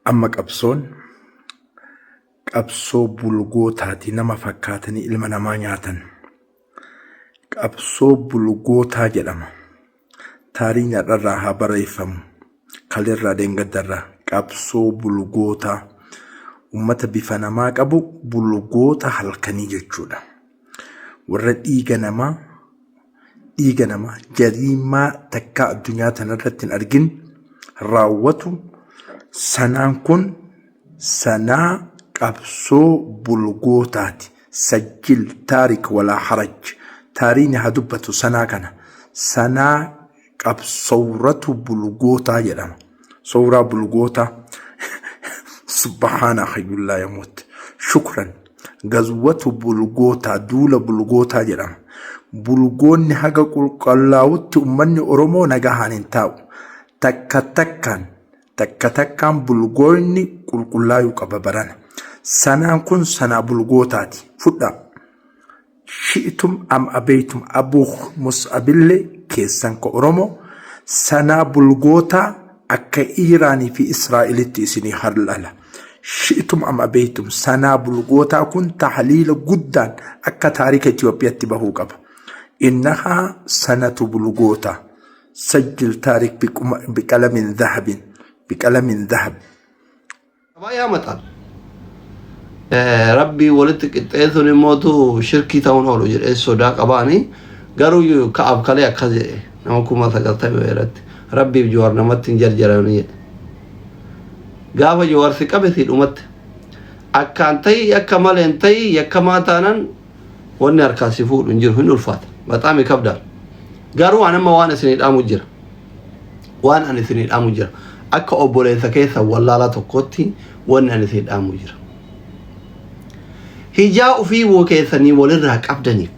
Amma qabsoo bulgootaati nama fakkaatanii ilma namaa nyaatan. Qabsoo bulgootaa jedhama. Taariin irraa haa barreeffamu. Kalirraa deengaddarraa qabsoo bulgootaa. Ummata bifa namaa qabu bulgoota halkanii jechuudha. Warra dhiiga namaa jariimaa takka addunyaa tanarratti hin argin raawwatu. Sanaan kun sanaa qabsoo bulgootaati. Sajjil taarik walaa haraj. Taariin haa dubbatu sanaa kana. Sanaa qabsooratu bulgootaa jedhama. Sooraa bulgootaa. Subhaana hayyullaa yamuut. Shukran. Gazwatu bulgootaa duula bulgootaa jedhama. Bulgoonni haga qulqullaa'utti ummanni Oromoo nagahaan hin taa'u. Takka takkaan bulgoonni qulqullaa'uu qaba barana. Sanaan kun sanaa bulgootaati. Fudha. Shi'itum am abeetum abuuh mus'abillee keessan ka Oromoo sanaa bulgootaa akka Iiraanii fi Israa'elitti isinii harlala. Shi'itum am abeetum sanaa bulgootaa kun tahliila guddaan akka taarika Itoophiyaatti bahuu qaba. Innahaa sanatu bulgootaa. Sajjil taarik biqalamin dhahabin. بقلم ذهب. يا مطر ربي ولدت قطعتني موتو شركي تاون هولو جر السوداء قباني قالوا كعب كلي كذا نمكو ما ثقلت بيرت ربي بجوار نمت جرجرانية قابا جوار ثقبتي الأمت أكانتي يكمل انتي يكماتانا ونر كاسفور نجر هنو الفات بطعمي كبدار قالوا أنا ما وانا سنين أمجر وانا أنا سنين أمجر akka obboleessa keessa wallaala tokkotti wanni ani isin dhaamu jira. Hijaa ofii woo keessanii walirraa qabdaniif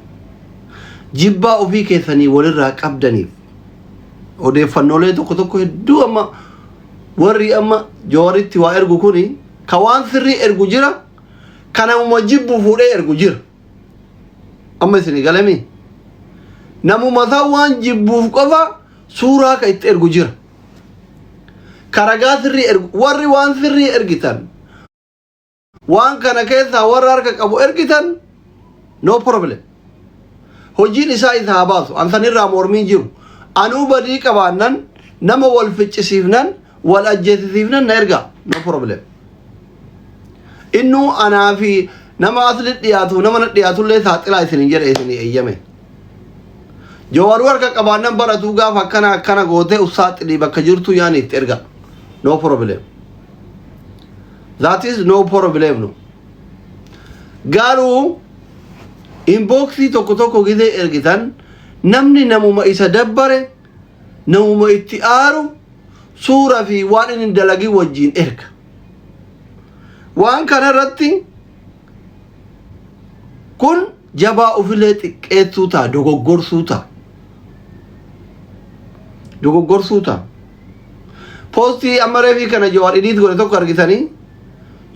jibbaa ofii keessanii walirraa qabdaniif odeeffannoolee tokko hedduu amma warri amma jooritti waa ergu kuni ka waan sirrii ergu jira kanamuma jibbu fuudhee ergu jira. Amma isin galame namuma isaa waan jibbuuf qofa suuraa ka itti ergu jira. Karagaa sirrii warri waan sirrii ergitan waan kana keessa warra harka qabu ergitan no problem. Hojiin isaa isa baasu ansanirraa mormiin jiru anuu badii qabaannan nama wal ficcisiifnan wal ajjeesisiifnan na erga no problem. Innuu anaa fi nama asli dhiyaatu nama na dhiyaatullee saaxilaa isin jedhe isin eeyyame. Jawaaru harka qabaannan baratu gaaf akkana gootee usaaxilii bakka jirtu yaani itti erga. No problem. That is no problem. No. Garu inboxi tokko gide ergitan namni namuma isa dabbare namuma itti aaru suura fi waan inni dalagi wajjin erga. Waan kana irratti kun jabaa ofillee xiqqeessuu ta'a dogoggorsuu ta'a. Posti amare fi kana jawar edit gore tokko argitanii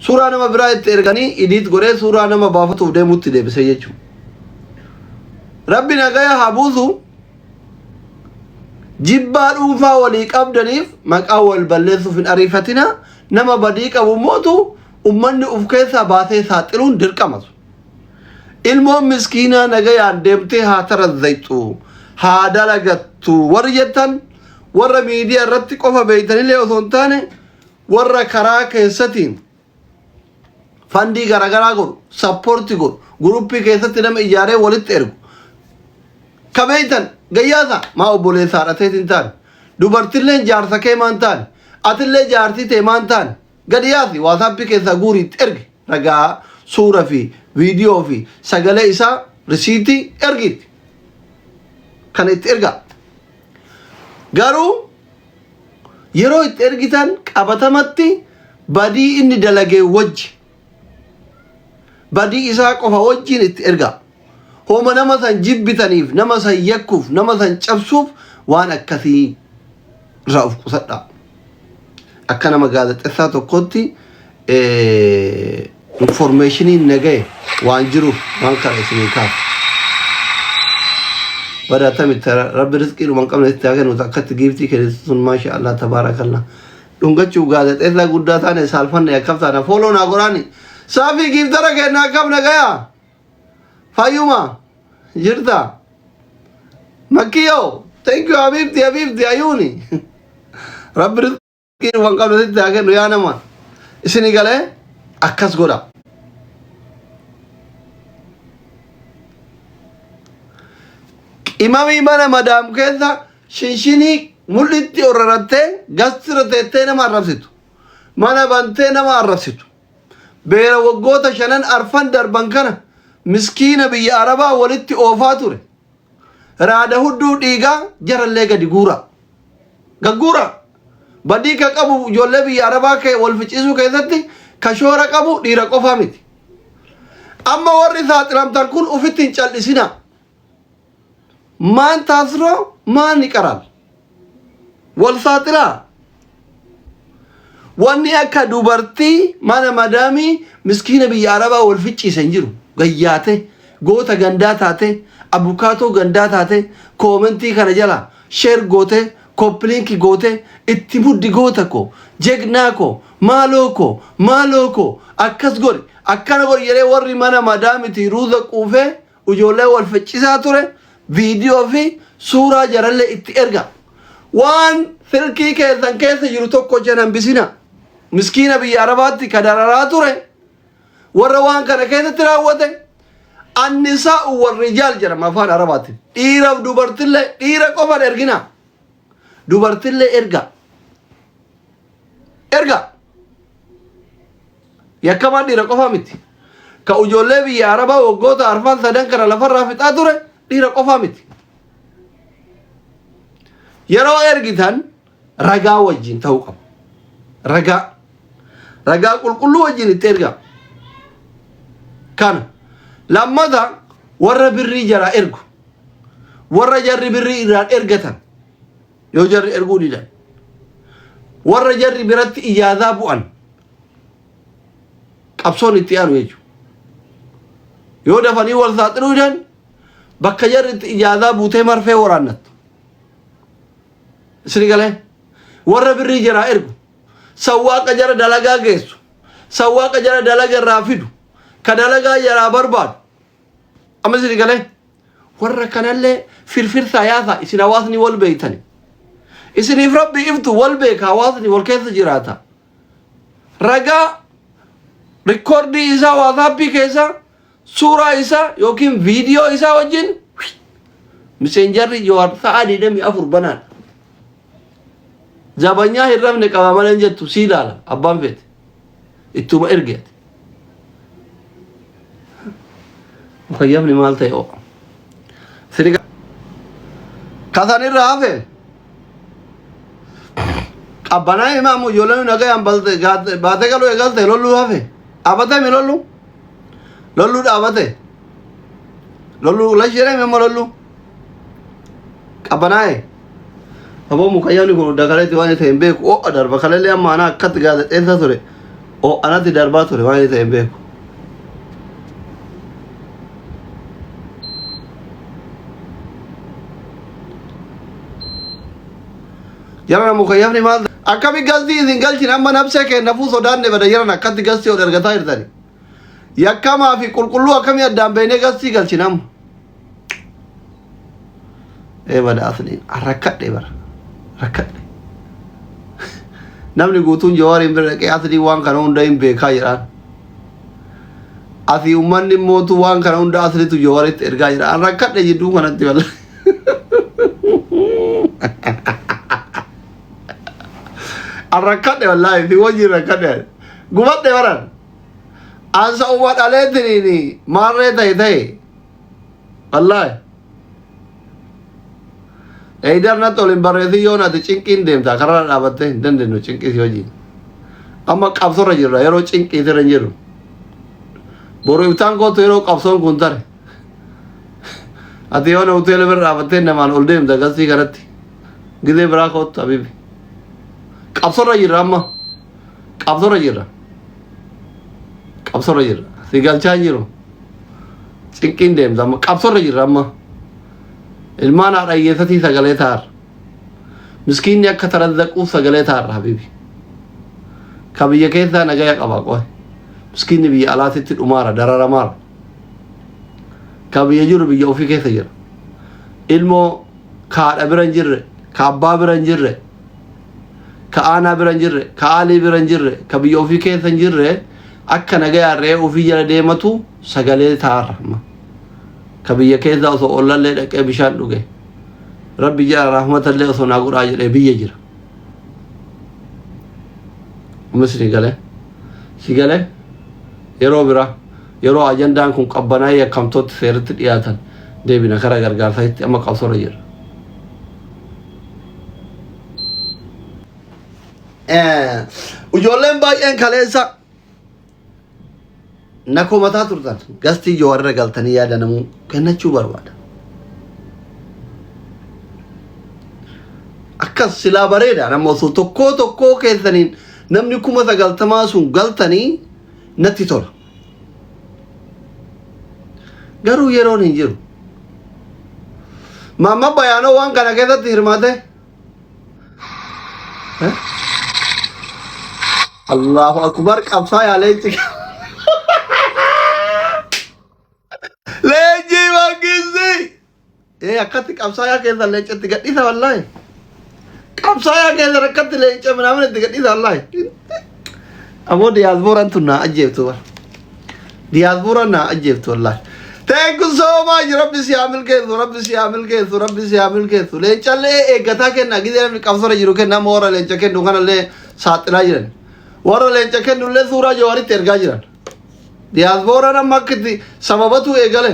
suuraa nama biraa itti erganii edit gore suuraa nama baafatuuf deemutti deebisee jechuudha. Rabbi nagaya habuusu jibbaa dhuunfaa walii qabdaniif maqaa wal balleessuuf hin ariifatina nama badii qabu mootu ummanni uf keessaa baasee saaxiluun dirqamatu. Ilmoon miskiinaa nagayaan deemtee haa tarazzaytu haa dalagattu warri jettan warra miidiyaa irratti qofa beeytanillee osoo hin taane warra karaa keessatiin fandii garagaraa godhu sappoortii godhu guruppii keessatti nama ijaaree walitti ergu ka beeytan gayyaasa maa obboleessa haadhateetiin taane dubartilleen jaarsa kee maan taane atillee jaartii tee maan taane gadi yaasi waasaappii keessaa guuriitti ergi ragaa suura fi viidiyoo fi sagalee isaa risiitii ergiitti kana itti ergaa. Garuu yeroo itti ergitan qabatamatti badii inni dalagee wajji badii isaa qofa wajjin itti erga. Hooma nama san jibbitaniif nama san yakkuuf nama san cabsuuf waan akkasii irraa of qusadha. Akka nama gaazexeessaa tokkotti informationiin nagaye waan jiruuf waan kana isinii kaasu. بدأت رب رزقي ومن قبل استاجن وتأكدت جيبتي كريستون ما شاء الله تبارك الله dhungachuu gaazexeessaa guddaa taane saalfanne akkam taana fooloo naa goraani saafii giiftara kennaa akkam nagayaa fayyuma jirta makkiyoo thank you habibti ayuuni rabbi rizqii waan qabnetti haa kennu yaa nama isini galee akkas godha imamii mana madaam keessa shinshinii mul'itti orrarattee gastira teettee nama arrabsitu mana bantee nama arrabsitu beera waggoota 5 arfan darban kana miskiina biyya arabaa walitti oofaa ture raada hudduu dhiigaa jarallee gadi gagguura badii ka qabu ijoollee biyya arabaa kee wal ficciisuu keessatti kashoora qabu dhiira qofaa miti amma warri saaxilamtan kun ufitti hin cal'isina maan taasiroo maan ni qaraal wal saaxilaa wanni akka dubartii mana madaamii miskiina biyya arabaa wal ficciisan jiru gayyaate goota gandaa taate abukaatoo gandaa taate koomentii kana jala sheer goote koppiliinki goote itti muddi goota ko jegnaa ko maaloo ko akkas godhi akkana godhi jedhee warri mana madaamiti ruuza quufee ijoollee wal ficciisaa ture viidiyoo fi suuraa jarallee itti erga waan silkii keessan keessa jiru tokko jedhan bisina miskiina biyya arabaatti kadararaa ture warra waan kana keessatti raawwate annisaa warrijaal jedhama afaan arabaatti dhiiraaf dubartillee dhiira qofan ergina dubartillee erga yakkamaan dhiira qofa miti ka ijoollee biyya arabaa waggoota arfan sadan kana lafarraa fixaa ture dhiira qofa miti yeroo ergitan ragaa wajjin ta'uu qabu ragaa qulqulluu wajjin itti erga kana lammata warra birrii jara ergu warra jarri birrii irraan ergatan yoo jarri erguu didan warra jarri biratti ijaazaa bu'an qabsoon itti aanu jechuudha yoo dafanii wal saaxiluu didan bakka jarri itti ijaazaa buutee marfee waraannattu isini galee warra birrii jara ergu sawwaaqa jara dalagaa geessu sawwaaqa jara dalaga irraa fidu ka dalagaa jaraa barbaadu amma isini galee warra kanallee firfirsaa yaasa isin hawaasni wal beeytani isiniif rabbi iftu wal beeka hawaasni wal keessa jiraata ragaa rikoordii isaa waasaappii keessa suuraa isaa yookiin viidiyoo isaa wajjin miseenjarri Jawaar sa'a 24 banaan jabanyaa hirrafne qaba malee jettu sii ilaala abbaan feete ittuma ergeeti mukayyafni maal ta'e oo sirga kasanirraa hafe qabbanaa imaamu ijoolleen nagayaan baatee galuu eegalte lolluu hafe dhaabate mi lolluu dhaabate lolluu lashiree memmo lolluu qabbanaa'e aboo mukayyafni kun dagaleetti waan ta'e hin beeku oo darba kalellee amma ana akkatti gaazexeessa ture oo anatti darbaa ture waan ta'e hin beeku jarana mukayyafni maal akkami gastii isin galchin amma nabsee kennafuu sodaanne bada jaran akkatti gastii ol ergataa jirtani yakkamaa fi qulqulluu akkami addaan beeknee gastii galchin amma bada asliin rakkadhe bara rakkadhe namni guutuun Jawaariin bira dhaqee asli waan kana hunda hin beekaa jedhaan asii ummanni mootu waan kana hunda aslitu Jawaaritti ergaa jedhaan rakkadhe jidduu kanatti walla rakkadhe wallaahi fi wajjin rakkadhe gubadhe baran ansa umma dhaleetiniini maarree ta'e wallaahi eedarna tolin barreessi yoo naati cinqiin deemta karaa dhaabattee hin dandeenyu cinqii si wajjin amma qabsorra jirra yeroo cinqii sirra hin jirru boru ibtaan kootu yeroo qabsoon kun tare ati yoo na hoteela bira dhaabattee namaan ol deemta gastii kanatti gizee biraa kootu habibi qabsorra jirra amma qabsorra jirra si galchaa jiru cinqiin deemta amma qabsorra jirra amma ilmaan haadha hiyyeessatii sagalee taa'arra miskiinni akka tarazzaquuf sagalee taa'arra habibi kabiyya keessa nagaya qaba qoy miskiinni biyya alaatitti dhumaara dararamaara kabiyya jiru biyya ofii keessa jira ilmoo kaadha bira hin jirre ka abbaa bira hin jirre ka aanaa bira hin jirre ka aalii bira hin jirre ka biyya ofii keessa hin jirre akka nagaya re'ee ofii jala deematu sagalee taarama ka biyya keessa osoo ollallee dhaqee bishaan dhuge rabbi jala rahmatallee osoo naa godhaa jedhee biyya jira misri gale si gale yeroo bira yeroo ajandaan kun qabbanaa'ee akkamtootti seeratti dhiyaatan deebina kara gargaarsaatti amma qabsoorra jira ijoolleen baay'een kaleessa nakoo mataa turtan gastii Jawaarra galtanii yaadanamu kennachuu barbaada akkas silaa bareeda nama osoo tokkoo keessaniin namni 90 sun galtanii natti tola garuu yeroon hin jiru mamma bayaanoo waan kana keessatti hirmaate Allahu akbar qabsaa yaa leenci leenci waangizi akkatti qabsaa yaa keessa leencatti gadhiisa wallaahi qabsaa yaa keessa rakkatti leenca minaamin itti gadhiisa wallaahi ammoo diyaasbooraan tun naa ajjeeftu bara diyaasbooraan naa ajjeeftu wallaahi thank you so much rabbi si amil keesu rabbi si amil keesu rabbi si amil keesu leencallee eeggataa kenna gidee namni qabsoora jiru kenna amma warra leenca kennu kanallee saaxilaa jiran warra leenca kennullee suuraa Jawaaritti ergaa jiran diyaasbooraan amma akkitti sababatu eegale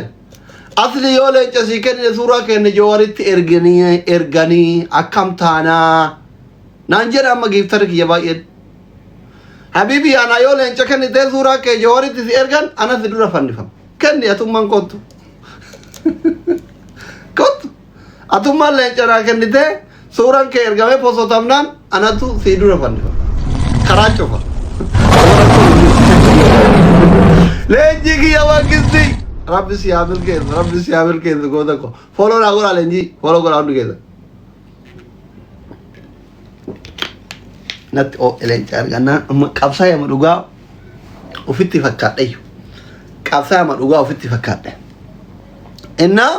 asli yoo leenca sii kennine suuraa kenne Jawaaritti erganii akkam taanaa naan jedha amma giiftara kiyya baay'een habibi ana yoo leenca kennitee suuraa kee Jawaaritti si ergan ana si dura fannifama kenni atummaan kottu kottu atummaan leenca naa kennitee suuraan kee ergamee posotamnaan anatu si dura fannifama karaa cufa leenji kiyya waangisti rabbi si amil keessa goota ko foloo naa godhaa leenji foloo godhaa hundi keessa natti leenca argannaan amma qabsaa yama dhugaa ofitti fakkaadhe qabsaa yama dhugaa ofitti fakkaadhe innaa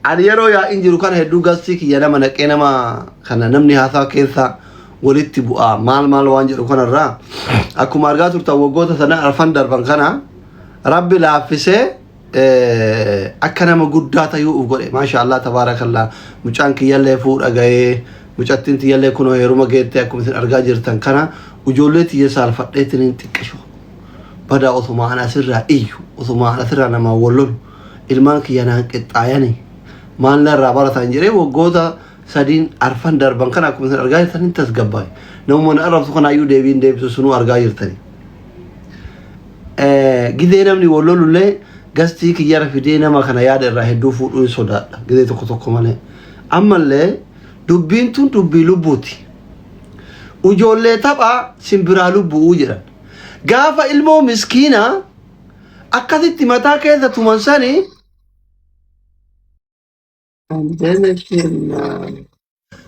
ani yeroo yaa'iin jiru kana hedduu gastii kiyya nama naqee nama kana namni haasaa keessa walitti bu'aa maal waan jedhu kanarraa akkuma argaa turtan waggoota sana arfan darban kana rabbi laaffisee akka nama guddaa ta'uu uf godhe maashaallah tabaarakallah mucaan kiyyallee fuudha ga'ee mucattiin tiyyallee kunoo heeruma geettee akkuma isin argaa jirtan kana ijoollee tiyya saalfadheetiin xiqqishu badaa osuma ana sirraa iyyu osuma ana sirraa namaa wallolu ilmaan kiyya naan qixxaayanii maalirraa barataan jedhee waggoota sadiin arfan darban kana akkuma isin argaa jirtaniin tasgabbaa'e namuma na arrabsu kanaayyuu deebiin deebisu sunuu argaa jirtani gidee namni wallolullee gastii kiyyara fidee nama kana yaada irraa hedduu fuudhuu sodaadha gidee tokko malee ammallee dubbiin tun dubbii lubbuuti ijoollee taphaa simbiraa lubbuu jedhan gaafa ilmoo miskiinaa akkasitti mataa keessa tuman sanii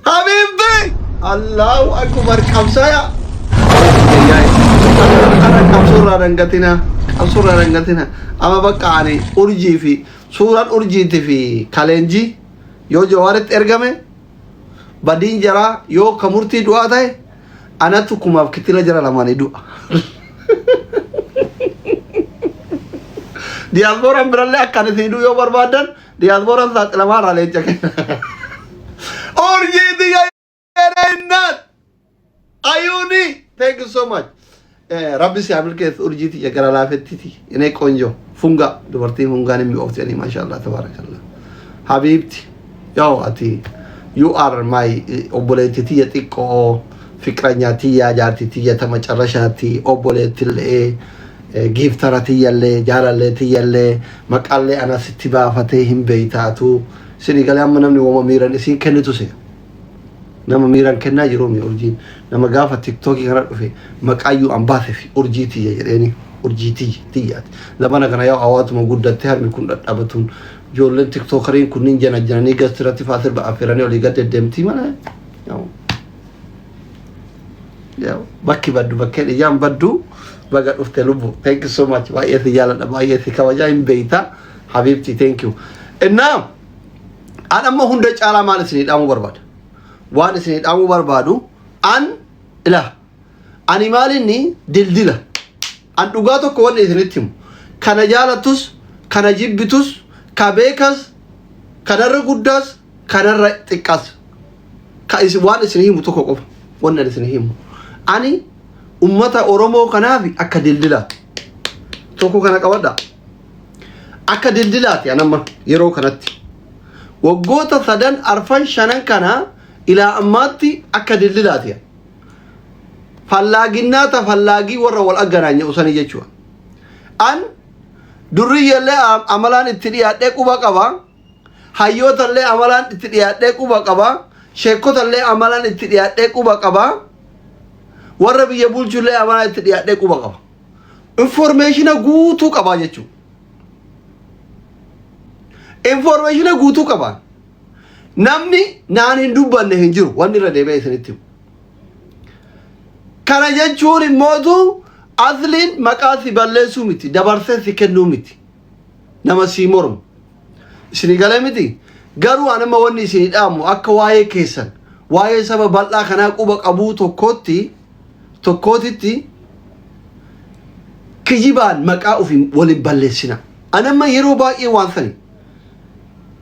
Habibti Allahu akbar qabsaya ana qabsurraa dangatina ama bakka ani urjii fi suuraan urjiiti fi kaleenjii yoo Jawaaritti ergame badiin jaraa yoo kamurtii du'aa ta'e anatu kumaaf kitila jara lamaanii du'a diyaasbooraan birallee akka ani siiduu yoo barbaadan diyaasbooraan saaxilamaa leenca kenna urjiiti yaa'inaan ayuuni thank you so much rabbi si amil keessa urjiiti ya gara laafettiti inee qonjo funga dubartiin fungaan hin mi'ooftanii maashaallah tabaarakallah habibti yoo ati you are my obboleettii tiyya xiqqoo fiqranyaa tiyya jaartii tiyya ta macarrashaatti obboleettillee giiftara tiyyallee jaalallee tiyyallee maqaallee ana sitti baafatee hin beeytaatu isinii galee amma namni wama miiran isin kennitu se nama miiran kennaa jiru mi urjiin nama gaafa tiktookii kana dhufe maqaayyuu an baase fi urjii tiyya jedheeni urjii tiyyaati zamana kana yoo hawaatuma guddattee harmi kun dhadhabatuun ijoolleen tiktookariin kunniin jananii gastirratti faasir ba'affeeranii olii gad deddeemtii mana bakki baddu bakkeen ijaan baddu baga dhufte lubbu. Thank you so much. Baay'eeti jaaladha baay'eeti kabajaa hin beeyta habibti thank you. Innaa an amma hunda caalaa maal isinii dhaamuu barbaada? Waan isinii dhaamuu barbaadu an ila ani maalinni dildila an dhugaa tokko wanni isinitti himu kana jaalatus kana jibbitus ka beekas kanarra guddaas kanarra xiqqaas ka waan isinii himu tokko qofa wanni isinii himu ani ummata Oromoo kanaafi akka dildilaati tokko kana qabadha akka dildilaati anamma yeroo kanatti waggoota sadan arfan shanan kana ila ammaatti akka dildilaati fallaaginnata fallaagii warra wal agganaanya usanii jechuudha an durriyyallee amalaan itti dhiyaadhee quba qaba hayyootallee amalaan itti dhiyaadhee quba qaba sheekotallee amalaan itti dhiyaadhee quba qaba warra biyya bulchullee amalaan itti dhiyaadhee quba qaba informationa guutuu qaba jechuudha informationa guutuu qaba namni naan hin dubbanne hin jiru wanni irra deebi'ee isinitti kana jechuun immootu asliin maqaa si balleessuu miti dabarsee si kennuu miti nama sii mormu isinii galee miti garuu anama wanni isinii dhaamu akka waa'ee keessan waa'ee saba bal'aa kanaa quba qabuu tokkootitti kijibaan maqaa ofii waliin balleessina anama yeroo baay'ee waan sani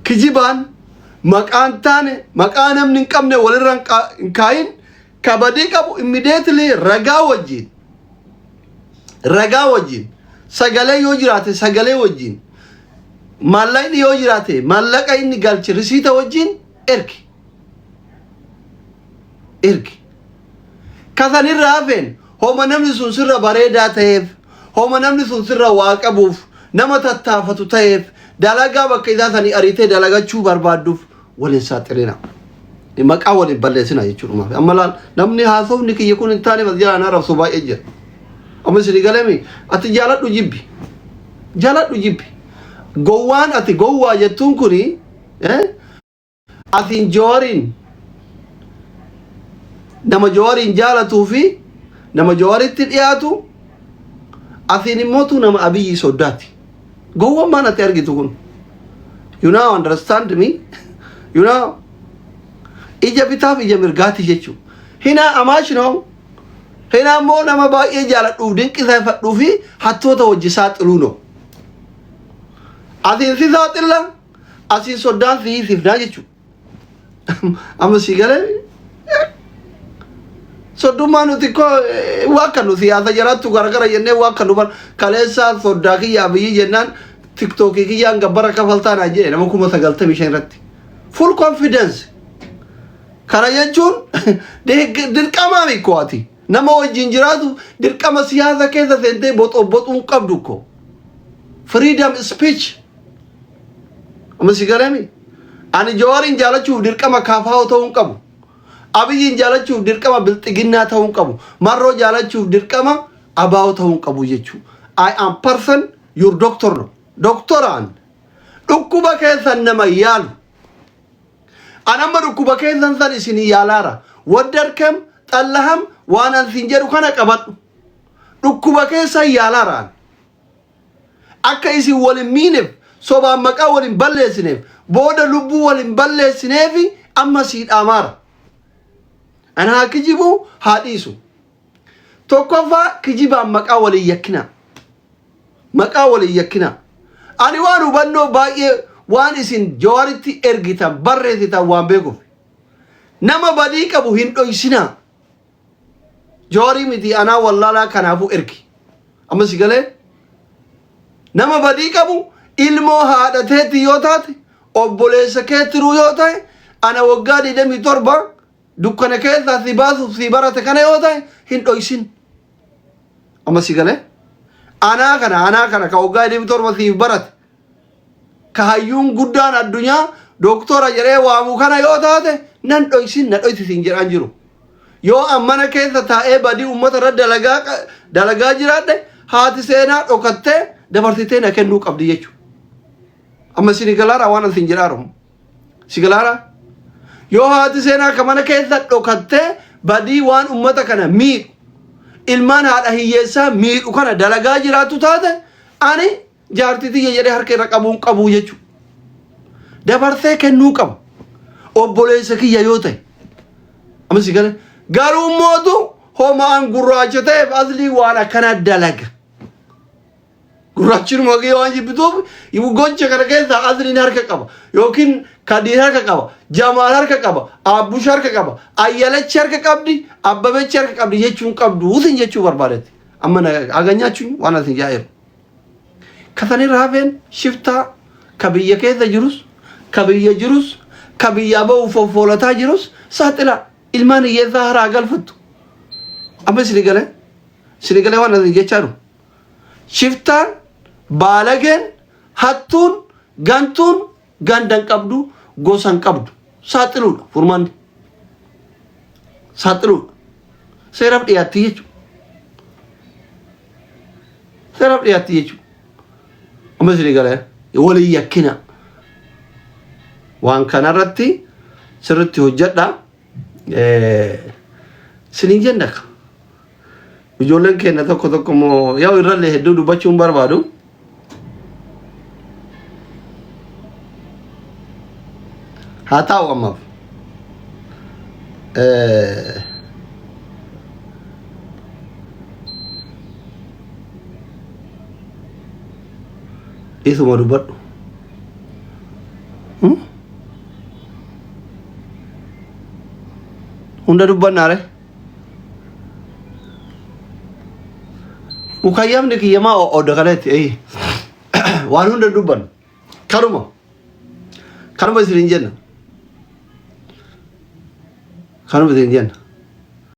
kijibaan maqaan taane maqaa namni hin qabne walirra hin kaayin kabadii qabu immediately ragaa wajjin sagalee yoo jiraate sagalee wajjin maallaqni yoo jiraate maallaqa inni galche risiita wajjin ergi kasanirraa hafeen homa namni sun sirra bareedaa ta'eef homa namni sun sirra waa qabuuf nama tattaafatu ta'eef dalagaa bakka isaa sanii ariitee dalagachuu barbaadduuf waliin saaxilina maqaa waliin balleessina jechuudha amma laal namni haasofni kiyya kun hin taane mas jalaan arrabsu baay'ee jira amma isinii galemi ati jaaladhu jibbi gowwaan ati gowwaa jettuun kuni ati jooriin nama jooriin jaalatuu fi nama jooritti dhiyaatu atiin immootu nama abiyyi soddaati gowwaan maan ati argitu kun you now understand me you know ija bitaaf ija mirgaati jechuun hina amaashinoo hina ammoo nama baay'ee jaaladhuuf dinqiseeffadhuu fi hattoota wajji saaxiluunoo asiin si saaxilla asiin soddaan si hiisifnaa jechuun amma si galee soddummaa nuti ko waakkannu siyaasa jaraattu garagara jennee waakkannu kaleessaa soddaa kiyyaa biyyi jennaan tiktookii kiyyaan gabbara kafaltaanaa jedhe nama 95 irratti full confidence kana jechuun dirqamaa mikkooti nama wajjin jiraatu dirqama siyaasa keessa seentee boxoboxuun qabdu ko freedom speech amma si galemi ani jawaarin jaalachuuf dirqama kaafaa ta'uun qabu abiyyin jaalachuuf dirqama bilxiginnaa ta'uun qabu marroo jaalachuuf dirqama abaa'oo ta'uun qabu jechuu I am person your doctor no doctoraan dhukkuba keessan nama yaalu anamma dhukkuba keessan san isinii yaalaara waddarkam xallaham waan ansin jedhu kana qabadhu dhukkuba keessan yaalaaraan akka isin walin miineef sobaan maqaa walin balleessineef booda lubbuu walin balleessineefi amma sii dhaamaara ana haa kijibuu haa dhiisu tokkoffaa kijibaan maqaa walin yakkina ani waan hubannoo baay'ee waan isin jawaaritti ergitan barreessitan waan beekuuf nama badii qabu hin dhoysinaa jawaarii miti anaa wallaalaa kanaafuu ergi amma si galee nama badii qabu ilmoo haadhateetti yoo taate obboleessa keettiruu yoo ta'e ana waggaa 27 dukkana keessaa si baasuuf si barate kana yoo ta'e hin dhoysin amma si galee anaa kana ka waggaa 27 si barate kahayyuun guddaan addunyaa doktora jedhee waamu kana yoo taate nan dhoysin na dhoysisin jedhaan jiru yoo ammana keessa taa'ee badii ummata irra dalagaa jiraadhe haati seenaa dhokattee dabarsitee na kennuu qabdi jechuudha amma si galaara waan asin jedhaaru si galaara yoo haati seenaa ka mana keessa dhokattee badii waan ummata kana miidhu ilmaan haadha hiyyeessaa miidhu kana dalagaa jiraatu taate ani jaartitii jedhee harka irra qabu jechuudha. Dabarsee kennuu qaba obboleessa kiyya yoo ta'e ammas gale garuu mootu homaan gurraacha ta'eef aslii waan akkana dalaga gurraachin mogee waan jibbituuf gocha kana keessa asliin harka qaba yookiin kadiir harka qaba jamaal harka qaba abbush harka qaba ayyalachi harka qabdi abbabechi harka qabdi jechuun qabdu usin jechuu barbaadetti amma aganyaachuun waan asin jaa'iru kasanii raafeen shiftaa kabiyya keessa jirus kabiyya jirus kabiyya ba'u foffolataa jirus saaxila ilmaan hiyyeessaa haraa galfattu amma sini galee waan asin jechaaru shiftaan baalageen hattuun gantuun gandan qabdu gosan qabdu saaxiluudha furmaanni saaxiluudha seeraaf dhiyaatti jechuudha seeraaf dhiyaatti jechuudha amma sini galee walii yakkina waan kanarratti sirritti hojjedha sinin jennaka ijoolleen keenya tokko immoo yoo irrallee hedduu dubbachuun barbaadu haa ta'u ammaaf isuma dubbadhu hunda dubbannaare mukayyamni kiyyamaa odda kanatti waan hunda dubbannu kanuma isin jenna kanuma isin jenna